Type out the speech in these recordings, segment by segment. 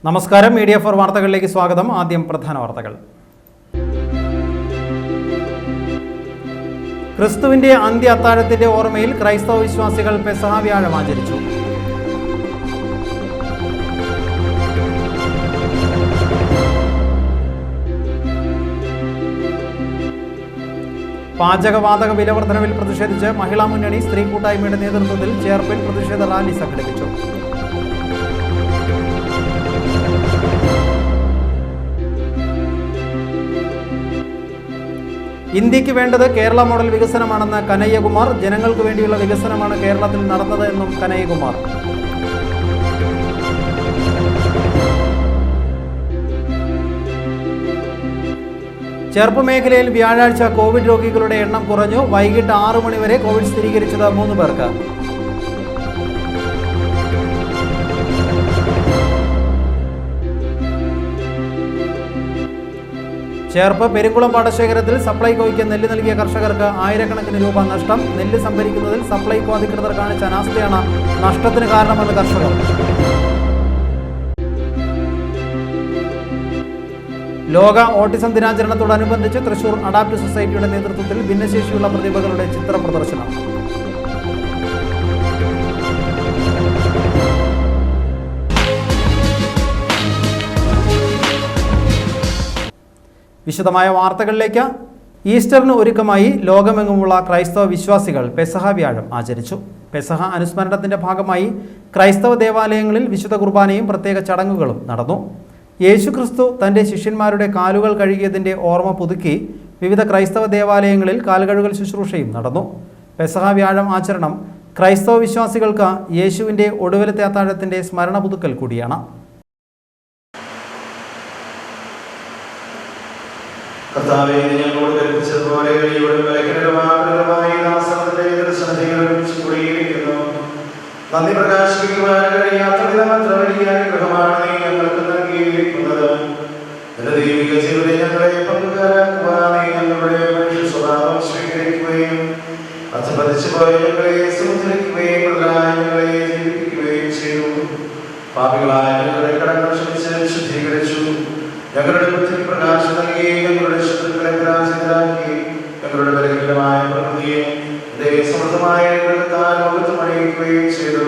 നമസ്കാരം, media for വാർത്തകളിലേക്ക് സ്വാഗതം. ആദ്യം പ്രധാന വാർത്തകൾ. ക്രിസ്തുവിന്റെ അന്ത്യ അത്താഴത്തിന്റെ ഓർമ്മയിൽ ക്രൈസ്തവ വിശ്വാസികൾ പെസഹ വ്യാഴം ആചരിച്ചു. പാചകവാതക വിലവർദ്ധനവിൽ പ്രതിഷേധിച്ച് മഹിളാ മുന്നണി സ്ത്രീ കൂട്ടായ്മയുടെ നേതൃത്വത്തിൽ ചേർപ്പിൽ പ്രതിഷേധ റാലി സംഘടിപ്പിച്ചു. ഇന്ത്യക്ക് വേണ്ടത് കേരള മോഡൽ വികസനമാണെന്ന് കനയ്യകുമാർ. ജനങ്ങൾക്ക് വേണ്ടിയുള്ള വികസനമാണ് കേരളത്തിൽ നടന്നത് എന്നും കനയ്യകുമാർ. ചെറുപ്പ് മേഖലയിൽ വ്യാഴാഴ്ച കോവിഡ് രോഗികളുടെ എണ്ണം കുറഞ്ഞു. വൈകിട്ട് 6 മണി വരെ കോവിഡ് സ്ഥിരീകരിച്ചത് 3 പേർക്ക്. ചേർപ്പ് പെരുങ്കുളം പാടശേഖരത്തിൽ സപ്ലൈകോയ്ക്ക് നെല്ല് നൽകിയ കർഷകർക്ക് ആയിരക്കണക്കിന് രൂപ നഷ്ടം. നെല്ല് സംഭരിക്കുന്നതിൽ സപ്ലൈകോ അധികൃതർ കാണിച്ച അനാസ്ഥയാണ് നഷ്ടത്തിന് കാരണമെന്ന് കർഷകർ. ലോക ഓട്ടിസം ദിനാചരണത്തോടനുബന്ധിച്ച് തൃശൂർ അഡാപ്റ്റ് സൊസൈറ്റിയുടെ നേതൃത്വത്തിൽ ഭിന്നശേഷിയുള്ള പ്രതിഭകളുടെ ചിത്ര പ്രദർശനം. വിശദമായ വാർത്തകളിലേക്ക്. ഈസ്റ്ററിന് ഒരുക്കമായി ലോകമെങ്ങുമുള്ള ക്രൈസ്തവ വിശ്വാസികൾ പെസഹ വ്യാഴം ആചരിച്ചു. പെസഹ അനുസ്മരണത്തിന്റെ ഭാഗമായി ക്രൈസ്തവ ദേവാലയങ്ങളിൽ വിശുദ്ധ കുർബാനയും പ്രത്യേക ചടങ്ങുകളും നടന്നു. യേശുക്രിസ്തു തൻ്റെ ശിഷ്യന്മാരുടെ കാലുകൾ കഴുകിയതിൻ്റെ ഓർമ്മ പുതുക്കി വിവിധ ക്രൈസ്തവ ദേവാലയങ്ങളിൽ കാൽകഴുകൽ ശുശ്രൂഷയും നടന്നു. പെസഹ വ്യാഴം ആചരണം ക്രൈസ്തവ വിശ്വാസികൾക്ക് യേശുവിൻ്റെ ഒടുവിലത്തെ അത്താഴത്തിൻ്റെ സ്മരണ പുതുക്കൽ കൂടിയാണ്. കർത്താവേ, ഞങ്ങളോട് കൽപ്പിച്ചതുപോലെ നന്ദി പ്രകാശിപ്പിക്കുവാൻ കഴിയാത്ത വിധമത്ര വലിയ അനുഗ്രഹമാണ് നീ ഞങ്ങൾക്ക് നൽകിയിരിക്കുന്നത്. എന്റെ ദൈവിക ജീവിതം ഞങ്ങളെ പങ്കുകാരാക്കുവാൻ നീ ഞങ്ങളുടെ മനുഷ്യ സ്വഭാവം സ്വീകരിക്കുകയും അധപതിച്ചു പോയ ഞങ്ങളെ സമുദ്രിക്കുകയും ഞങ്ങളെ ജീവിപ്പിക്കുകയും ചെയ്തു. പാപികളായ ഞങ്ങളുടെ കടങ്ങൾ ക്ഷമിച്ച് വിശുദ്ധീകരിച്ചു. ഞങ്ങളുടെ ബുദ്ധിക്ക് പ്രകാശം നൽകി ഞങ്ങളുടെ ശത്രുക്കളെ പരാജിതരാക്കി ഞങ്ങളുടെ ബലഹീനമായ പ്രകൃതിയെ സമൃദ്ധമായ ലോകത്ത് മണിയിക്കുകയും ചെയ്തു.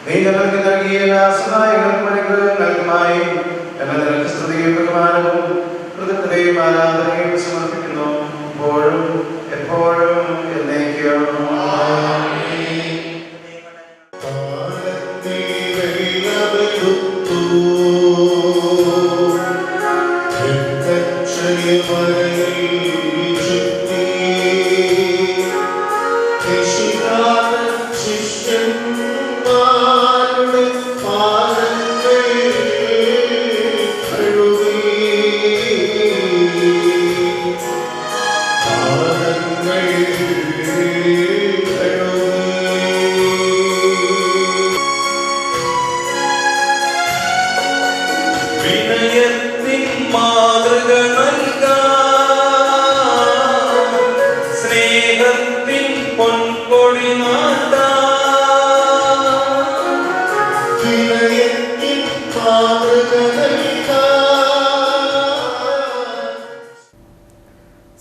നീ ഞങ്ങൾക്ക് നൽകിയ എല്ലാ സഹായങ്ങൾക്കും അനുഗ്രഹങ്ങൾക്കുമായി ഞങ്ങൾ നിനക്ക് സ്തുതിയും ബഹുമാനവും കൃതജ്ഞതയും ആരാധനയും സമർപ്പിക്കുന്നു, ഇപ്പോഴും എപ്പോഴും എന്നേക്കും.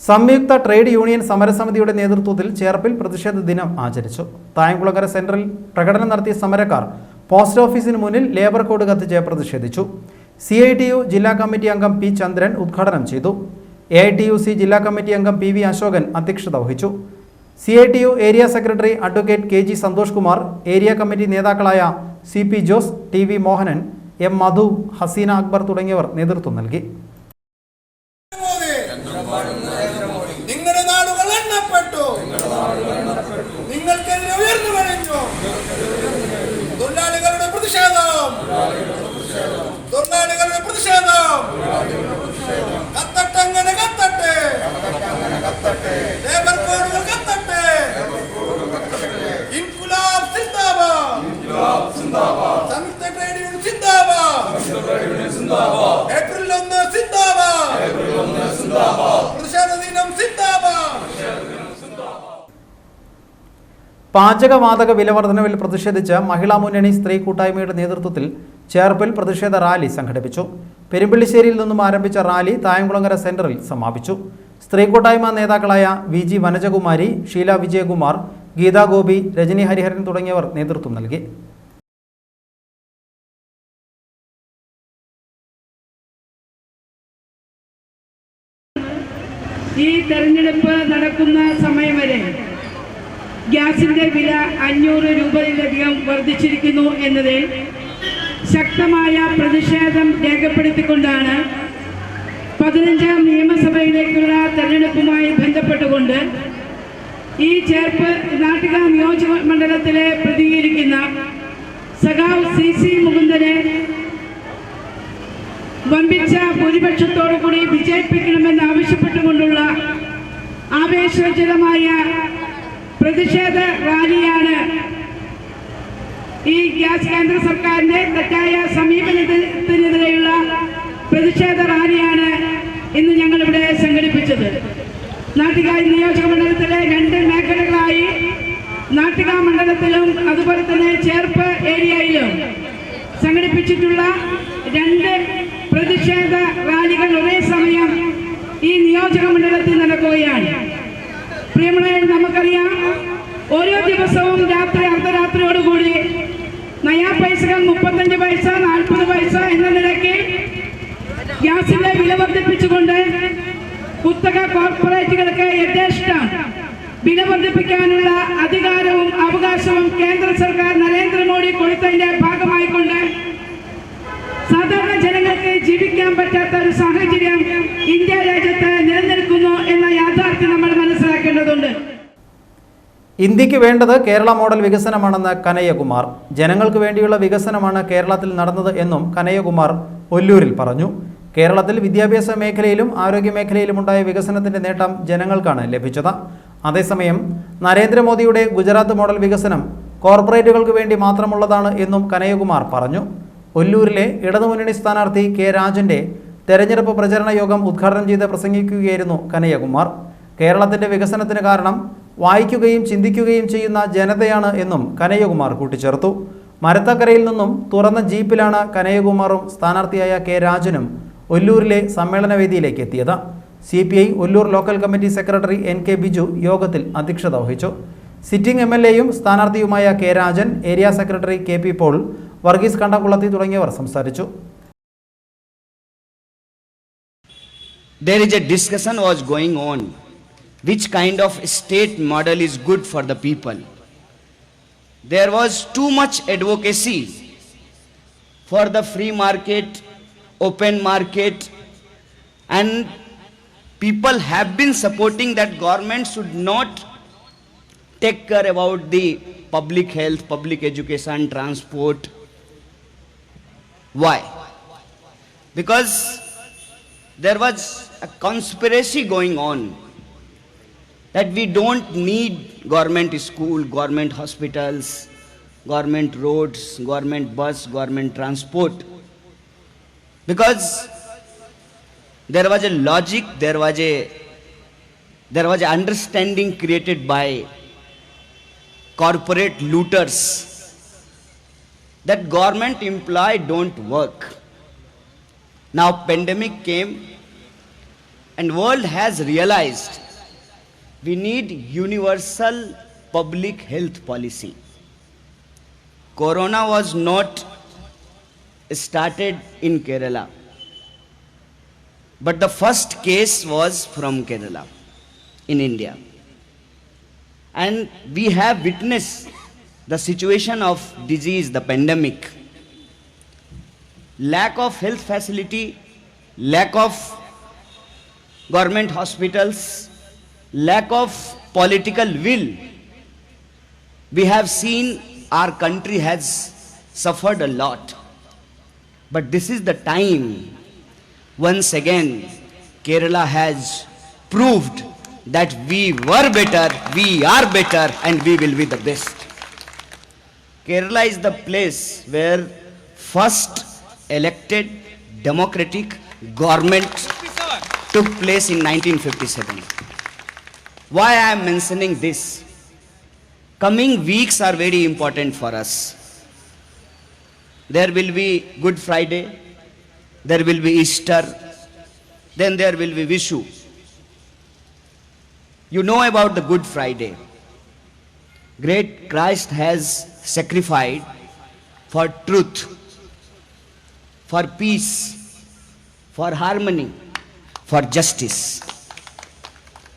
സംയുക്ത ട്രേഡ് യൂണിയൻ സമരസമിതിയുടെ നേതൃത്വത്തിൽ ചേർപ്പിൽ പ്രതിഷേധ ദിനം ആചരിച്ചു. തായംകുളങ്ങര സെൻട്രൽ പ്രകടനം നടത്തിയ സമരക്കാർ പോസ്റ്റ് ഓഫീസിന് മുന്നിൽ ലേബർ കോഡ് കത്തിച്ച് പ്രതിഷേധിച്ചു. CITU ജില്ലാ കമ്മിറ്റി അംഗം P. ചന്ദ്രൻ ഉദ്ഘാടനം ചെയ്തു. AITUC ജില്ലാ കമ്മിറ്റി അംഗം PV അശോകൻ അധ്യക്ഷത വഹിച്ചു. CITU area secretary advocate KG Santhosh Kumar, area committee നേതാക്കളായ CP Jose, TV Mohanan, M. Madhu, Haseena Akbar തുടങ്ങിയവർ നേതൃത്വം നൽകി. നിങ്ങളുടെ നാടുകൾ എണ്ണപ്പെട്ടു, നിങ്ങൾക്കെതിരെ ഉയർന്നു കഴിഞ്ഞു. തൊഴിലാളികളുടെ പ്രതിഷേധം, തൊഴിലാളികളുടെ പ്രതിഷേധം കത്തട്ടങ്ങനെ കത്തട്ടെ, ലേബർ കോഡുകൾ കത്തട്ടെ. ഇൻകുലാബ് സിന്ദാബാദ്, സംയുക്ത ട്രേഡ് യൂണിയൻ സിന്ദാബാദ്, ഏപ്രിൽ 1 സിന്ദാബാദ്, പ്രതിഷേധ ദിനം സിന്ദാബാദ്. പാചകവാതക വിലവർദ്ധനവിൽ പ്രതിഷേധിച്ച് മഹിളാ മുന്നണി സ്ത്രീ കൂട്ടായ്മയുടെ നേതൃത്വത്തിൽ ചേർപ്പിൽ പ്രതിഷേധ റാലി സംഘടിപ്പിച്ചു. പെരുമ്പിള്ളിശ്ശേരിയിൽ നിന്നും ആരംഭിച്ച റാലി തായംകുളങ്ങര സെന്ററിൽ സമാപിച്ചു. സ്ത്രീ കൂട്ടായ്മ നേതാക്കളായ VG വനജകുമാരി, ഷീല വിജയകുമാർ, ഗീതാ ഗോപി, രജനി ഹരിഹരൻ തുടങ്ങിയവർ നേതൃത്വം നൽകി. ഈ തെരഞ്ഞെടുപ്പ് നടക്കുന്ന സമയം വരെ ഗ്യാസിന്റെ വില 500 രൂപയിലധികം വർദ്ധിച്ചിരിക്കുന്നു എന്നതിൽ ശക്തമായ പ്രതിഷേധം രേഖപ്പെടുത്തിക്കൊണ്ടാണ് 15ാം നിയമസഭയിലേക്കുള്ള തെരഞ്ഞെടുപ്പുമായി ബന്ധപ്പെട്ടുകൊണ്ട് ഈ ചേർപ്പ് നാട്ടിക നിയോജക മണ്ഡലത്തിലെ പ്രതികരിക്കുന്ന സഖാവ് CC മുകുന്ദനെ വമ്പിച്ച ഭൂരിപക്ഷത്തോടുകൂടി വിജയിപ്പിക്കണമെന്ന് ആവശ്യപ്പെട്ടുകൊണ്ടുള്ള ആവേശോജ്വലമായ പ്രതിഷേധ റാലിയാണ് ഈ ഗ്യാസ് കേന്ദ്ര സർക്കാരിന്റെ തെറ്റായ സമീപനത്തിനെതിരെയുള്ള പ്രതിഷേധ റാലിയാണ് ഇന്ന് ഞങ്ങളിവിടെ സംഘടിപ്പിച്ചത്. നാട്ടിക നിയോജക മണ്ഡലത്തിലെ 2 മേഖലകളായി നാട്ടിക മണ്ഡലത്തിലും അതുപോലെ തന്നെ ചേർപ്പ് ഏരിയയിലും സംഘടിപ്പിച്ചിട്ടുള്ള 2 പ്രതിഷേധ റാലികൾ ഒരേ സമയം ഈ നിയോജക മണ്ഡലത്തിൽ നടക്കുകയാണ്. പ്രിയമുള്ളവർ, നമുക്കറിയാം, ഓരോ ദിവസവും രാത്രി അർദ്ധരാത്രിയോടുകൂടി നയാ പൈസകൾ 35 പൈസ 40 പൈസ എന്ന നിരക്കിൽ ഗ്യാസിന്റെ വില വർദ്ധിപ്പിച്ചുകൊണ്ട് കുത്തക കോർപ്പറേറ്റുകൾക്ക് യഥേഷ്ടം വില വർദ്ധിപ്പിക്കാനുള്ള അധികാരവും അവകാശവും കേന്ദ്ര സർക്കാർ നരേന്ദ്രമോദി കൊടുത്തതിന്റെ ഭാഗമായിക്കൊണ്ട് സാധാരണ ജനങ്ങൾക്ക് ജീവിക്കാൻ പറ്റാത്ത ഒരു സാഹചര്യം ഇന്ത്യ രാജ്യത്ത് നിലനിൽക്കുന്നു എന്ന യാഥാർത്ഥ്യം നമ്മൾ മനസ്സിലാക്കേണ്ടതുണ്ട്. ഇന്ത്യക്ക് വേണ്ടത് കേരള മോഡൽ വികസനമാണെന്ന് കനയ്യകുമാർ. ജനങ്ങൾക്ക് വേണ്ടിയുള്ള വികസനമാണ് കേരളത്തിൽ നടന്നത് എന്നും കനയ്യകുമാർ ഒല്ലൂരിൽ പറഞ്ഞു. കേരളത്തിൽ വിദ്യാഭ്യാസ മേഖലയിലും ആരോഗ്യ മേഖലയിലും ഉണ്ടായ വികസനത്തിന്റെ നേട്ടം ജനങ്ങൾക്കാണ് ലഭിച്ചത്. അതേസമയം നരേന്ദ്രമോദിയുടെ ഗുജറാത്ത് മോഡൽ വികസനം കോർപ്പറേറ്റുകൾക്ക് വേണ്ടി മാത്രമുള്ളതാണ് എന്നും കനയ്യകുമാർ പറഞ്ഞു. ഒല്ലൂരിലെ ഇടതുമുന്നണി സ്ഥാനാർത്ഥി K രാജന്റെ തെരഞ്ഞെടുപ്പ് പ്രചരണ യോഗം ഉദ്ഘാടനം ചെയ്ത് പ്രസംഗിക്കുകയായിരുന്നു കനയ്യകുമാർ. കേരളത്തിന്റെ വികസനത്തിന് കാരണം വായിക്കുകയും ചിന്തിക്കുകയും ചെയ്യുന്ന ജനതയാണ് എന്നും കനയ്യകുമാർ കൂട്ടിച്ചേർത്തു. മരത്തക്കരയിൽ നിന്നും തുറന്ന ജീപ്പിലാണ് കനയ്യകുമാറും സ്ഥാനാർത്ഥിയായ K രാജനും ഒല്ലൂരിലെ സമ്മേളനവേദിയിലേക്ക് എത്തിയത്. CPI Ollur local committee secretary NK Biju യോഗത്തിൽ അധ്യക്ഷത വഹിച്ചു. സിറ്റിംഗ് MLAയും സ്ഥാനാർത്ഥിയുമായ K Rajan, area secretary KP Paul, Varghese Kandamkulathi തുടങ്ങിയവർ സംസാരിച്ചു. There is a discussion was going on which kind of state model is good for the people. There was too much advocacy for the free market, open market, and people have been supporting that government should not take care about the public health, public education, transport. Why? Because there was a conspiracy going on that we don't need government school, government hospitals, government roads, government bus, government transport. Because there was a logic, there was a understanding created by corporate looters that government employee don't work. Now pandemic came and world has realized we need universal public health policy. Corona was not started in Kerala, but the first case was from Kerala in India. And we have witnessed the situation of disease, the pandemic, lack of health facility, lack of government hospitals, lack of political will. We have seen our country has suffered a lot. But this is the time, once again, Kerala has proved that we were better, we are better, and we will be the best. Kerala is the place where first elected democratic government took place in 1957. Why I am mentioning this? Coming weeks are very important for us. there will be Good Friday, there will be Easter, then there will be Vishu. You know about the Good Friday. Great Christ has sacrificed for truth, for peace, for harmony, for justice.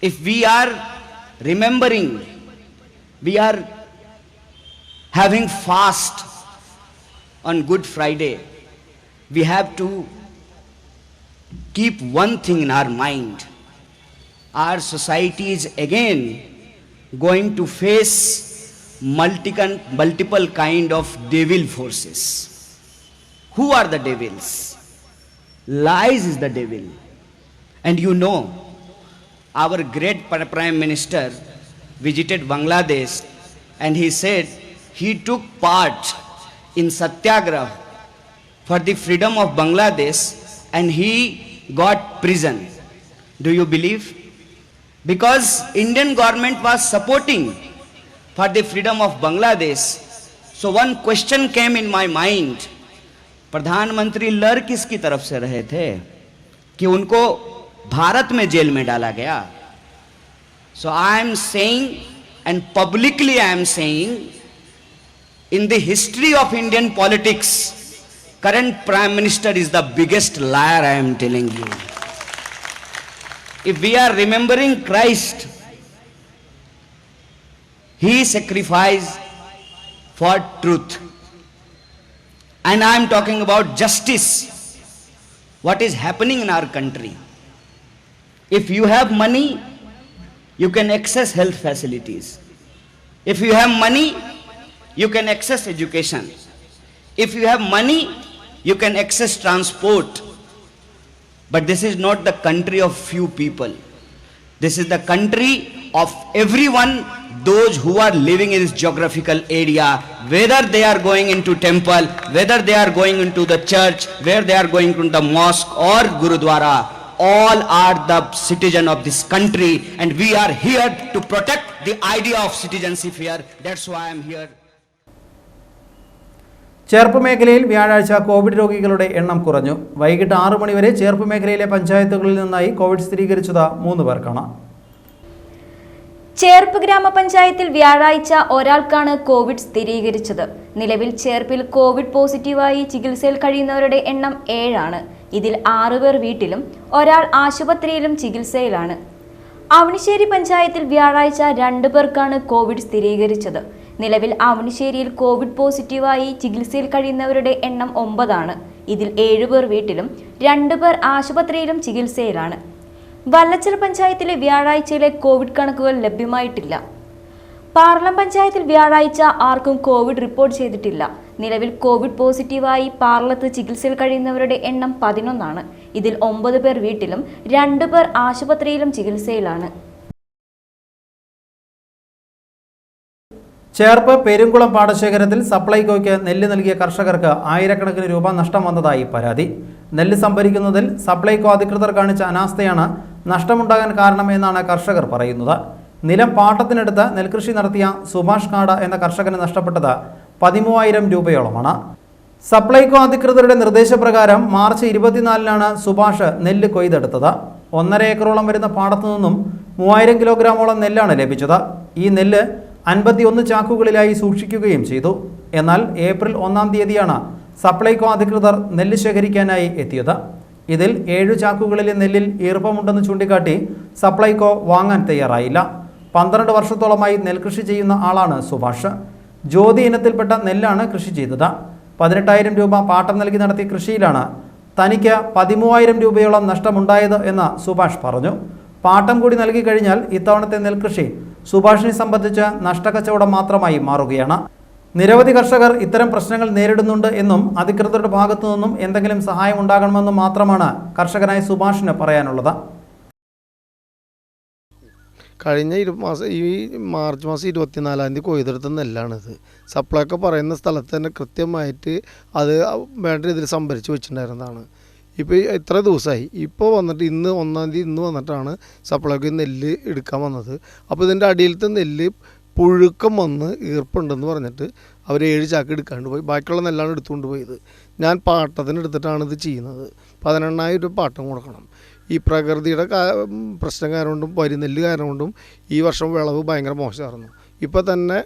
If we are remembering, we are having fast on Good Friday, we have to keep one thing in our mind. Our society is again going to face multiple kind of devil forces. Who are the devils? Lies is the devil. And you know, our great Prime Minister visited Bangladesh and he said he took part in Satyagraha for the freedom of Bangladesh and he got prison. Do you believe? Because Indian government was supporting for the freedom of Bangladesh. So one question came in my mind. प्रधानमंत्री लड़ किसकी तरफ से रहे थे कि उनको भारत में जेल में डाला गया? So I am saying, and publicly I am saying, in the history of Indian politics, current Prime Minister is the biggest liar, I am telling you. If we are remembering Christ, He sacrificed for truth. And I am talking about justice. What is happening in our country? If you have money, you can access health facilities. If you have money, you can access education. If you have money, you can access transport. But this is not the country of few people. This is the country of everyone, those who are living in this geographical area, whether they are going into temple, whether they are going into the church, where they are going to the mosque or Gurudwara, all are the citizen of this country, and we are here to protect the idea of citizenship here. That's why I am here. Cherpu മേഖലയിൽ വ്യാഴാഴ്ച Covid രോഗികളുടെ എണ്ണം കുറഞ്ഞു. വൈകിട്ട് 6 മണി വരെ ചേർപ്പ് മേഖലയിലെ പഞ്ചായത്തുകളിൽ നിന്നായി കോവിഡ് സ്ഥിരീകരിച്ചത് 3 പേർക്കാണ്. ചേർപ്പ് ഗ്രാമപഞ്ചായത്തിൽ വ്യാഴാഴ്ച ഒരാൾക്കാണ് കോവിഡ് സ്ഥിരീകരിച്ചത്. നിലവിൽ ചേർപ്പിൽ കോവിഡ് പോസിറ്റീവായി ചികിത്സയിൽ കഴിയുന്നവരുടെ എണ്ണം 7 ആണ്. ഇതിൽ 6 പേർ വീട്ടിലും ഒരാൾ ആശുപത്രിയിലും ചികിത്സയിലാണ്. അവണിശ്ശേരി പഞ്ചായത്തിൽ വ്യാഴാഴ്ച 2 പേർക്കാണ് കോവിഡ് സ്ഥിരീകരിച്ചത്. നിലവിൽ അവണിശ്ശേരിയിൽ കോവിഡ് പോസിറ്റീവായി ചികിത്സയിൽ കഴിയുന്നവരുടെ എണ്ണം 9 ആണ്. ഇതിൽ 7 പേർ വീട്ടിലും 2 പേർ ആശുപത്രിയിലും ചികിത്സയിലാണ്. വല്ലച്ചിറ പഞ്ചായത്തിലെ വ്യാഴാഴ്ചയിലെ കോവിഡ് കണക്കുകൾ ലഭ്യമായിട്ടില്ല. പാർലം പഞ്ചായത്തിൽ വ്യാഴാഴ്ച ആർക്കും കോവിഡ് റിപ്പോർട്ട് ചെയ്തിട്ടില്ല. നിലവിൽ കോവിഡ് പോസിറ്റീവായി പാർലത്ത് ചികിത്സയിൽ കഴിയുന്നവരുടെ എണ്ണം 11 ആണ്. ഇതിൽ 9 പേർ വീട്ടിലും 2 പേർ ആശുപത്രിയിലും ചികിത്സയിലാണ്. ചേർപ്പ് പെരുംകുളം പാടശേഖരത്തിൽ സപ്ലൈകോയ്ക്ക് നെല്ല് നൽകിയ കർഷകർക്ക് ആയിരക്കണക്കിന് രൂപ നഷ്ടം വന്നതായി പരാതി. നെല്ല് സംഭരിക്കുന്നതിൽ സപ്ലൈകോ അധികൃതർ കാണിച്ച അനാസ്ഥയാണ് നഷ്ടമുണ്ടാകാൻ കാരണം എന്നാണ് കർഷകർ പറയുന്നത്. നിലം പാട്ടത്തിനെടുത്ത് നെൽകൃഷി നടത്തിയ സുഭാഷ് കാട എന്ന കർഷകന് നഷ്ടപ്പെട്ടത് 13,000 രൂപയോളമാണ്. സപ്ലൈകോ അധികൃതരുടെ നിർദ്ദേശപ്രകാരം മാർച്ച് 24-നാണ് സുഭാഷ് നെല്ല് കൊയ്തെടുത്തത്. 1.5 ഏക്കറോളം വരുന്ന പാടത്തു നിന്നും 3000 കിലോഗ്രാമോളം നെല്ലാണ് ലഭിച്ചത്. ഈ നെല്ല് 51 ചാക്കുകളിലായി സൂക്ഷിക്കുകയും ചെയ്തു. എന്നാൽ ഏപ്രിൽ 1-ാം തീയതിയാണ് സപ്ലൈകോ അധികൃതർ നെല്ല് ശേഖരിക്കാനായി എത്തിയത്. ഇതിൽ 7 ചാക്കുകളിലെ നെല്ലിൽ ഈർപ്പമുണ്ടെന്ന് ചൂണ്ടിക്കാട്ടി സപ്ലൈകോ വാങ്ങാൻ തയ്യാറായില്ല. 12 വർഷത്തോളമായി നെൽകൃഷി ചെയ്യുന്ന ആളാണ് സുഭാഷ്. ജ്യോതി ഇനത്തിൽപ്പെട്ട നെല്ലാണ് കൃഷി ചെയ്തത്. 18,000 രൂപ പാട്ടം നൽകി നടത്തിയ കൃഷിയിലാണ് തനിക്ക് 13,000 രൂപയോളം നഷ്ടമുണ്ടായത് എന്ന് സുഭാഷ് പറഞ്ഞു. പാട്ടം കൂടി നൽകി കഴിഞ്ഞാൽ ഇത്തവണത്തെ നെൽകൃഷി സുഭാഷിനെ സംബന്ധിച്ച് നഷ്ടക്കച്ചവടം മാത്രമായി മാറുകയാണ്. നിരവധി കർഷകർ ഇത്തരം പ്രശ്നങ്ങൾ നേരിടുന്നുണ്ട് എന്നും അധികൃതരുടെ ഭാഗത്തു നിന്നും എന്തെങ്കിലും സഹായം ഉണ്ടാകണമെന്നും മാത്രമാണ് കർഷകനായ സുഭാഷിന് പറയാനുള്ളത്. കഴിഞ്ഞ മാർച്ച് മാസം 24-ാം തീയതി കൊയ്തെടുത്ത നെല്ലാണിത്. സപ്ലൈകോ പറയുന്ന സ്ഥലത്ത് തന്നെ കൃത്യമായിട്ട് അത് വേണ്ട രീതിയിൽ സംഭരിച്ച് വെച്ചിട്ടുണ്ടായിരുന്നതാണ്. ഇപ്പോൾ ഇത്ര ദിവസമായി. ഇപ്പോൾ വന്നിട്ട് ഇന്ന് 1-ാം തീയതി ഇന്ന് വന്നിട്ടാണ് സപ്ലൈകോ നെല്ല് എടുക്കാൻ വന്നത്. അപ്പോൾ ഇതിൻ്റെ അടിയിലത്തെ നെല്ല് പുഴുക്കം വന്ന് ഈർപ്പുണ്ടെന്ന് പറഞ്ഞിട്ട് അവർ 7 ചാക്ക് എടുക്കാണ്ട് പോയി. ബാക്കിയുള്ള നെല്ലാണ് എടുത്തുകൊണ്ട് പോയത്. ഞാൻ പാട്ടത്തിന് എടുത്തിട്ടാണ് ഇത് ചെയ്യുന്നത്. 18,000 രൂപ പാട്ടം കൊടുക്കണം. ഈ പ്രകൃതിയുടെ പ്രശ്നം കാരണം കൊണ്ടും വരിനെല്ല് കാരണം കൊണ്ടും ഈ വർഷം വിളവ് ഭയങ്കര മോശമായിരുന്നു. ഇപ്പോൾ തന്നെ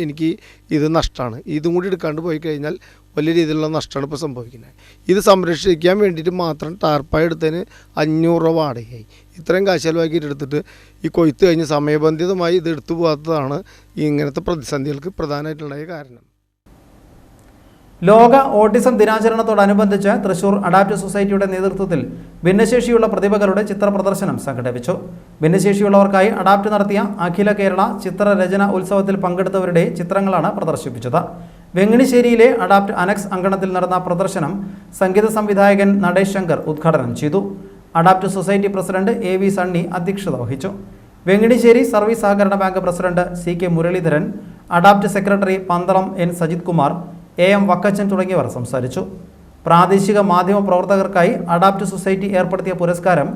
എനിക്ക് ഇത് നഷ്ടമാണ്. ഇതും കൂടി എടുക്കാണ്ട് പോയി കഴിഞ്ഞാൽ വലിയ രീതിയിലുള്ള നഷ്ടമാണ് ഇപ്പോൾ സംഭവിക്കുന്നത്. ഇത് സംരക്ഷിക്കാൻ വേണ്ടിയിട്ട് മാത്രം ടാർപ്പായ എടുത്തതിന് 500 രൂപ വാടകയായി. ഇത്രയും കാശ് ചെലവാക്കിയിട്ട് എടുത്തിട്ട് ഈ കൊയ്ത്ത് കഴിഞ്ഞ് സമയബന്ധിതമായി ഇത് എടുത്തു പോകാത്തതാണ് ഇങ്ങനത്തെ പ്രതിസന്ധികൾക്ക് പ്രധാനമായിട്ടുണ്ടായ കാരണം. ലോക ഓട്ടിസം ദിനാചരണത്തോടനുബന്ധിച്ച് തൃശൂർ അഡാപ്റ്റ് സൊസൈറ്റിയുടെ നേതൃത്വത്തിൽ ഭിന്നശേഷിയുള്ള പ്രതിഭകളുടെ ചിത്ര പ്രദർശനം സംഘടിപ്പിച്ചു. ഭിന്നശേഷിയുള്ളവർക്കായി അഡാപ്റ്റ് നടത്തിയ അഖില കേരള ചിത്രരചന ഉത്സവത്തിൽ പങ്കെടുത്തവരുടെ ചിത്രങ്ങളാണ് പ്രദർശിപ്പിച്ചത്. വെങ്ങണിശ്ശേരിയിലെ അഡാപ്റ്റ് അനക്സ് അങ്കണത്തിൽ നടന്ന പ്രദർശനം സംഗീത സംവിധായകൻ നടേഷ് ശങ്കർ ഉദ്ഘാടനം ചെയ്തു. Adapt society president AV Sunny അധ്യക്ഷത വഹിച്ചു. വെങ്ങണിശ്ശേരി സർവീസ് സഹകരണ bank president CK Muraleedharan, adapt secretary Pandalam N Sajith Kumar, AM Vakkachan തുടങ്ങിയവർ സംസാരിച്ചു. പ്രാദേശിക മാധ്യമ പ്രവർത്തകർക്കായി അഡാപ്റ്റ് സൊസൈറ്റി ഏർപ്പെടുത്തിയ പുരസ്കാരം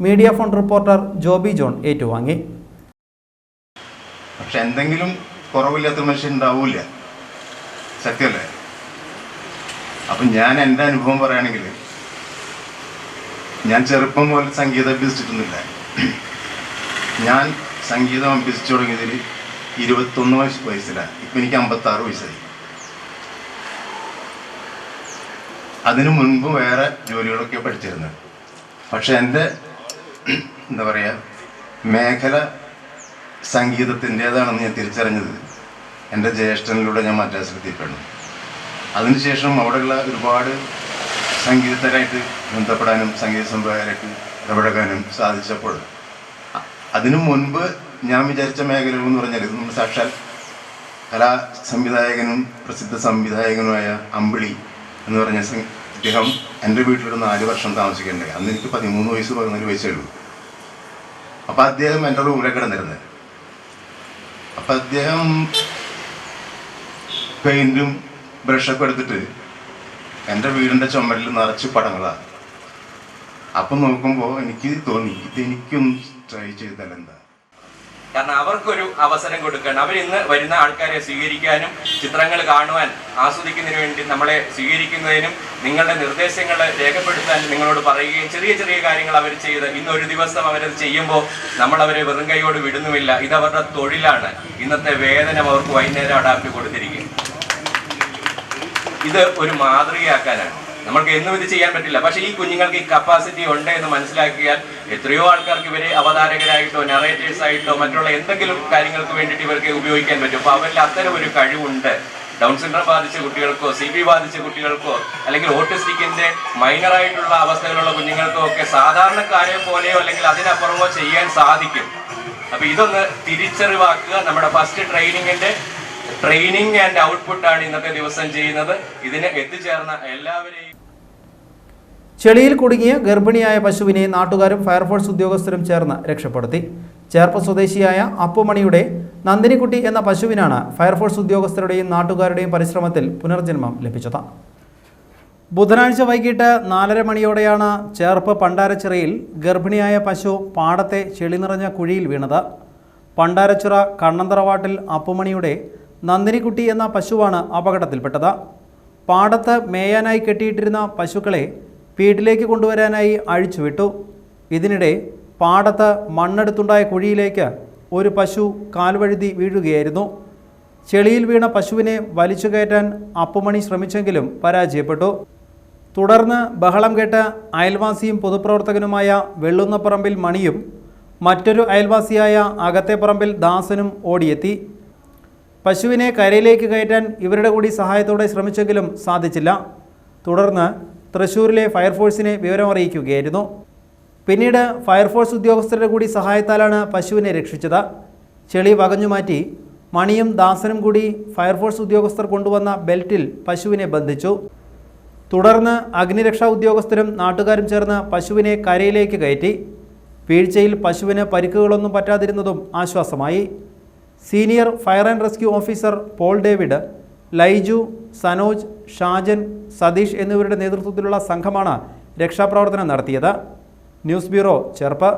media fund reporter Joby John ഏറ്റുവാങ്ങി. പക്ഷെ എന്തെങ്കിലും കുറവില്ലാത്ത മനുഷ്യൻ ഉണ്ടാവൂല, സത്യമല്ലേ? അപ്പം ഞാൻ എൻ്റെ അനുഭവം പറയുകയാണെങ്കിൽ, ഞാൻ ചെറുപ്പം പോലെ സംഗീതം അഭ്യസിച്ചിട്ടൊന്നുമില്ല. ഞാൻ സംഗീതം അഭ്യസിച്ചു തുടങ്ങിയതിൽ 21 വയസ്സിലാണ്. ഇപ്പം എനിക്ക് 56 വയസ്സായി. അതിനു മുൻപ് വേറെ ജോലികളൊക്കെ പഠിച്ചിരുന്നത്. പക്ഷെ എൻ്റെ എന്താ പറയുക, മേഖല സംഗീതത്തിൻ്റേതാണെന്ന് ഞാൻ തിരിച്ചറിഞ്ഞത് എൻ്റെ ജ്യേഷ്ഠനിലൂടെ ഞാൻ മദ്രാസിലെത്തിയിട്ടുണ്ട്. അതിനുശേഷം അവിടെയുള്ള ഒരുപാട് സംഗീതത്തിനായിട്ട് ബന്ധപ്പെടാനും സംഗീത സംവിധായകരായിട്ട് ഇടപഴകാനും സാധിച്ചപ്പോൾ അതിനു മുൻപ് ഞാൻ വിചാരിച്ച മേഖലകൾ എന്ന് പറഞ്ഞാൽ നമ്മൾ സാക്ഷാൽ കലാ സംവിധായകനും പ്രസിദ്ധ സംവിധായകനുമായ അമ്പിളി എന്ന് പറഞ്ഞ അദ്ദേഹം എൻ്റെ വീട്ടിലൊരു 4 വർഷം താമസിക്കേണ്ടത്. അന്ന് എനിക്ക് 13 വയസ്സ് 14 വയസ്സേ ഉള്ളൂ. അപ്പം അദ്ദേഹം എൻ്റെ റൂമിലേക്ക് കിടന്നിരുന്നത്. അപ്പം അദ്ദേഹം പെയിൻറ്റും ബ്രഷൊക്കെ എടുത്തിട്ട് എൻ്റെ വീടിൻ്റെ ചുമരിൽ നിറച്ച് പടങ്ങളാണ്. അപ്പം നോക്കുമ്പോൾ എനിക്ക് തോന്നി, ഇതെനിക്കൊന്ന് ട്രൈ ചെയ്താലെന്താ. കാരണം അവർക്കൊരു അവസരം കൊടുക്കണം. അവരിന്ന് വരുന്ന ആൾക്കാരെ സ്വീകരിക്കാനും ചിത്രങ്ങൾ കാണുവാൻ ആസ്വദിക്കുന്നതിന് വേണ്ടി നമ്മളെ സ്വീകരിക്കുന്നതിനും നിങ്ങളുടെ നിർദ്ദേശങ്ങൾ രേഖപ്പെടുത്താനും നിങ്ങളോട് പറയുകയും ചെറിയ ചെറിയ കാര്യങ്ങൾ അവർ ചെയ്ത് ഇന്നൊരു ദിവസം അവരത് ചെയ്യുമ്പോൾ നമ്മൾ അവരെ വെറും കൈയോട് വിടുന്നുമില്ല. ഇതവരുടെ തൊഴിലാണ്. ഇന്നത്തെ വേതനം അവർക്ക് വൈകുന്നേരം അഡാപ്റ്റ് കൊടുത്തിരിക്കും. ഇത് ഒരു മാതൃകയാക്കാനാണ്. നമ്മൾക്ക് എന്നും ഇത് ചെയ്യാൻ പറ്റില്ല. പക്ഷേ ഈ കുഞ്ഞുങ്ങൾക്ക് ഈ കപ്പാസിറ്റി ഉണ്ട് എന്ന് മനസ്സിലാക്കിയാൽ എത്രയോ ആൾക്കാർക്ക് ഇവരെ അവതാരകരായിട്ടോ നറേറ്റേഴ്സ് ആയിട്ടോ മറ്റുള്ള എന്തെങ്കിലും കാര്യങ്ങൾക്ക് വേണ്ടിയിട്ട് ഇവർക്ക് ഉപയോഗിക്കാൻ പറ്റും. അപ്പോൾ അവരിൽ അത്തരം ഒരു കഴിവുണ്ട്. ഡൗൺ സിൻഡ്രോം ബാധിച്ച കുട്ടികൾക്കോ CP ബാധിച്ച കുട്ടികൾക്കോ അല്ലെങ്കിൽ ഓട്ടിസ്റ്റിക്കിന്റെ മൈനറായിട്ടുള്ള അവസ്ഥകളുള്ള കുഞ്ഞുങ്ങൾക്കോ ഒക്കെ സാധാരണക്കാരെ പോലെയോ അല്ലെങ്കിൽ അതിനപ്പുറമോ ചെയ്യാൻ സാധിക്കും. അപ്പൊ ഇതൊന്ന് തിരിച്ചറിവാക്കുക. നമ്മുടെ ഫസ്റ്റ് ട്രെയിനിങ് ആൻഡ് ഔട്ട്പുട്ടാണ് ഇന്നത്തെ ദിവസം ചെയ്യുന്നത്. ഇതിന് എത്തിച്ചേർന്ന എല്ലാവരെയും. ചെളിയിൽ കുടുങ്ങിയ ഗർഭിണിയായ പശുവിനെ നാട്ടുകാരും ഫയർഫോഴ്സ് ഉദ്യോഗസ്ഥരും ചേർന്ന് രക്ഷപ്പെടുത്തി. ചേർപ്പ് സ്വദേശിയായ അപ്പുമണിയുടെ നന്ദിനിക്കുട്ടി എന്ന പശുവിനാണ് ഫയർഫോഴ്സ് ഉദ്യോഗസ്ഥരുടെയും നാട്ടുകാരുടെയും പരിശ്രമത്തിൽ പുനർജന്മം ലഭിച്ചത്. ബുധനാഴ്ച വൈകിട്ട് 4:30 മണിയോടെയാണ് ചേർപ്പ് പണ്ടാരച്ചിറയിൽ ഗർഭിണിയായ പശു പാടത്തെ ചെളി നിറഞ്ഞ കുഴിയിൽ വീണത്. പണ്ടാരച്ചിറ കണ്ണന്തറവാട്ടിൽ അപ്പുമണിയുടെ നന്ദിനിക്കുട്ടി എന്ന പശുവാണ് അപകടത്തിൽപ്പെട്ടത്. പാടത്ത് മേയാനായി കെട്ടിയിട്ടിരുന്ന പശുക്കളെ വീട്ടിലേക്ക് കൊണ്ടുവരാനായി അഴിച്ചുവിട്ടു. ഇതിനിടെ പാടത്ത് മണ്ണെടുത്തുണ്ടായ കുഴിയിലേക്ക് ഒരു പശു കാൽവഴുതി വീഴുകയായിരുന്നു. ചെളിയിൽ വീണ പശുവിനെ വലിച്ചു കയറ്റാൻ അപ്പുമണി ശ്രമിച്ചെങ്കിലും പരാജയപ്പെട്ടു. തുടർന്ന് ബഹളം കേട്ട് അയൽവാസിയും പൊതുപ്രവർത്തകനുമായ വെള്ളുന്നപ്പറമ്പിൽ മണിയും മറ്റൊരു അയൽവാസിയായ അകത്തേപ്പറമ്പിൽ ദാസനും ഓടിയെത്തി. പശുവിനെ കരയിലേക്ക് കയറ്റാൻ ഇവരുടെ കൂടി സഹായത്തോടെ ശ്രമിച്ചെങ്കിലും സാധിച്ചില്ല. തുടർന്ന് തൃശ്ശൂരിലെ ഫയർഫോഴ്സിനെ വിവരമറിയിക്കുകയായിരുന്നു. പിന്നീട് ഫയർഫോഴ്സ് ഉദ്യോഗസ്ഥരുടെ കൂടി സഹായത്താലാണ് പശുവിനെ രക്ഷിച്ചത്. ചെളി വകഞ്ഞുമാറ്റി മണിയും ദാസനും കൂടി ഫയർഫോഴ്സ് ഉദ്യോഗസ്ഥർ കൊണ്ടുവന്ന ബെൽറ്റിൽ പശുവിനെ ബന്ധിച്ചു. തുടർന്ന് അഗ്നിരക്ഷാ ഉദ്യോഗസ്ഥരും നാട്ടുകാരും ചേർന്ന് പശുവിനെ കരയിലേക്ക് കയറ്റി. വീഴ്ചയിൽ പശുവിന് പരിക്കുകളൊന്നും പറ്റാതിരുന്നതും ആശ്വാസമായി. Senior fire and rescue officer Paul David, Laiju, Sanoj, Shajan, Satheesh എന്നിവരുടെ നേതൃത്വത്തിലുള്ള സംഘമാണ് രക്ഷാപ്രവർത്തനം നടത്തിയത്. News bureau, Cherpu.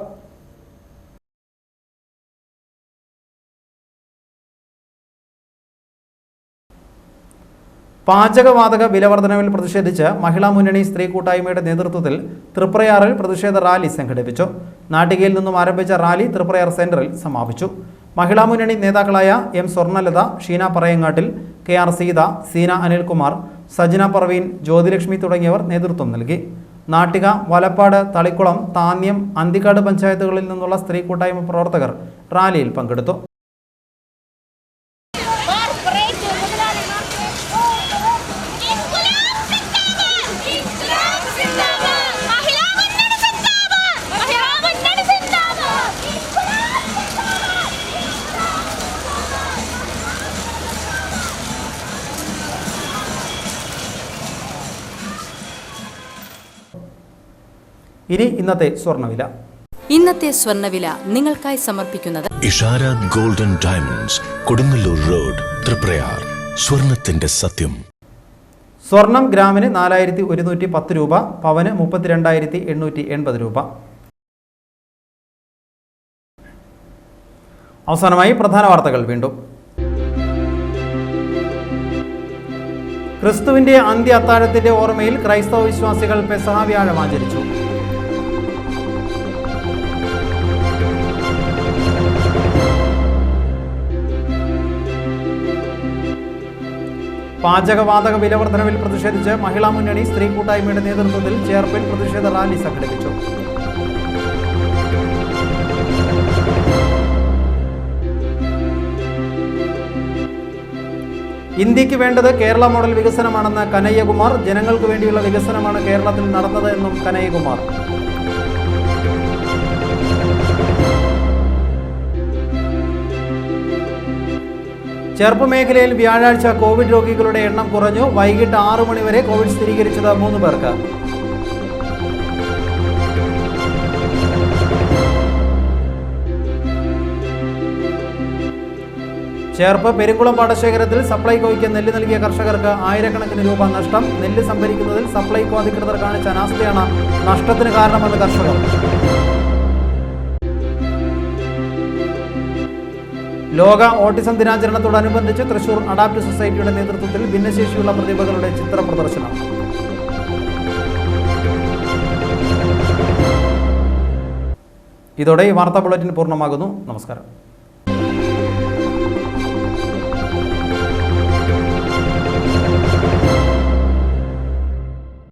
പാചകവാതക വിലവർധനവിൽ പ്രതിഷേധിച്ച് മഹിളാ മുന്നണി സ്ത്രീ കൂട്ടായ്മയുടെ നേതൃത്വത്തിൽ തൃപ്രയാറിൽ പ്രതിഷേധ റാലി സംഘടിപ്പിച്ചു. നാട്ടികയിൽ നിന്നും ആരംഭിച്ച റാലി തൃപ്രയാർ സെന്ററിൽ സമാപിച്ചു. മഹിളാ മുന്നണി നേതാക്കളായ എം സ്വർണ്ണലത, ഷീന പറയങ്ങാട്ടിൽ, KR സീത, സീന അനിൽകുമാർ, സജന പർവീൻ, ജ്യോതിലക്ഷ്മി തുടങ്ങിയവർ നേതൃത്വം നൽകി. നാട്ടിക, വലപ്പാട്, തളിക്കുളം, താന്യം, അന്തിക്കാട് പഞ്ചായത്തുകളിൽ നിന്നുള്ള സ്ത്രീ കൂട്ടായ്മ പ്രവർത്തകർ റാലിയിൽ പങ്കെടുത്തു. ഇനി ഇന്നത്തെ സ്വർണ്ണവില. ഇന്നത്തെ സ്വർണ്ണവില നിങ്ങൾക്കായി സമർപ്പിക്കുന്നത് Ishara golden diamonds, Kodungallur road, Triprayar. സ്വർണത്തിന്റെ സത്യം. സ്വർണം ഗ്രാമിന് 4110 രൂപ, പവന് 32,880 രൂപ. അവസാനമായി പ്രധാന വാർത്തകൾ വീണ്ടും. ക്രിസ്തുവിന്റെ അന്ത്യ അത്താഴത്തിന്റെ ഓർമ്മയിൽ ക്രൈസ്തവ വിശ്വാസികൾ പെസഹ വ്യാഴം ആചരിച്ചു. പാചകവാതക വിലവർധനവിൽ പ്രതിഷേധിച്ച് മഹിളാ മുന്നണി സ്ത്രീ കൂട്ടായ്മയുടെ നേതൃത്വത്തിൽ ചേർപ്പിൽ പ്രതിഷേധ റാലി സംഘടിപ്പിച്ചു. ഇന്ത്യക്ക് വേണ്ടത് കേരള മോഡൽ വികസനമാണെന്ന് കനയ്യകുമാർ. ജനങ്ങൾക്ക് വേണ്ടിയുള്ള വികസനമാണ് കേരളത്തിൽ നടന്നത് എന്നും കനയ്യകുമാർ. ചെറുപ്പ് മേഖലയിൽ വ്യാഴാഴ്ച കോവിഡ് രോഗികളുടെ എണ്ണം കുറഞ്ഞു. വൈകിട്ട് 6 മണി വരെ കോവിഡ് സ്ഥിരീകരിച്ചത് 3 പേർക്ക്. ചേർപ്പ് പെരുങ്കുളം പാടശേഖരത്തിൽ സപ്ലൈകോയ്ക്ക് നെല്ല് നൽകിയ കർഷകർക്ക് ആയിരക്കണക്കിന് രൂപ നഷ്ടം. നെല്ല് സംഭരിക്കുന്നതിൽ സപ്ലൈകോ അധികൃതർ കാണിച്ച അനാസ്ഥയാണ് നഷ്ടത്തിന് കാരണമെന്ന് കർഷകർ. ലോക ഓട്ടിസം ദിനാചരണത്തോടനുബന്ധിച്ച് തൃശൂർ അഡാപ്റ്റ് സൊസൈറ്റിയുടെ നേതൃത്വത്തിൽ ഭിന്നശേഷിയുള്ള പ്രതിഭകളുടെ ചിത്ര പ്രദർശനം. ഇതോടെ ഈ വാർത്താ ബുള്ളറ്റിൻ പൂർണ്ണമാകുന്നു. നമസ്കാരം.